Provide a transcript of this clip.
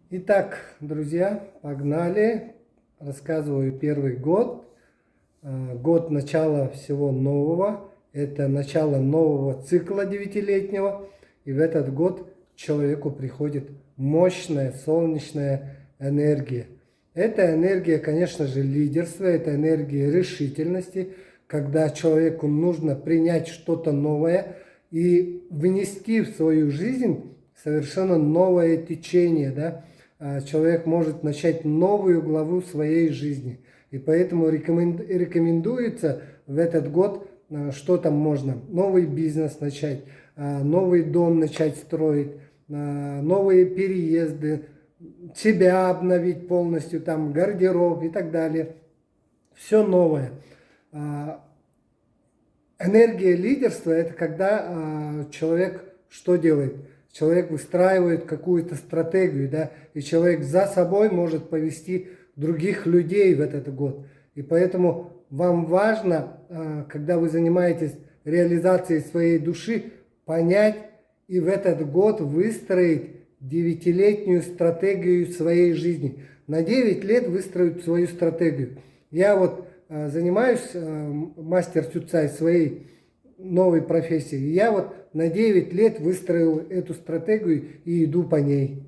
Итак, друзья, погнали. Рассказываю первый год. Год начала всего нового. Это начало нового цикла девятилетнего. И в этот год человеку приходит мощная солнечная энергия. Это энергия, конечно же, лидерства, это энергия решительности, когда человеку нужно принять что-то новое и внести в свою жизнь совершенно новое течение, да? Человек может начать новую главу своей жизни. И поэтому рекомендуется в этот год, что там можно, новый бизнес начать, новый дом начать строить, новые переезды, себя обновить полностью, там гардероб и так далее. Все новое. Энергия лидерства – это когда человек что делает? Человек выстраивает какую-то стратегию, да, и человек за собой может повести других людей в этот год. И поэтому вам важно, когда вы занимаетесь реализацией своей души, понять и в этот год выстроить девятилетнюю стратегию своей жизни. На 9 лет выстроить свою стратегию. Я вот занимаюсь мастер Сюцай своей новой профессией. Я вот на 9 лет выстроил эту стратегию и иду по ней.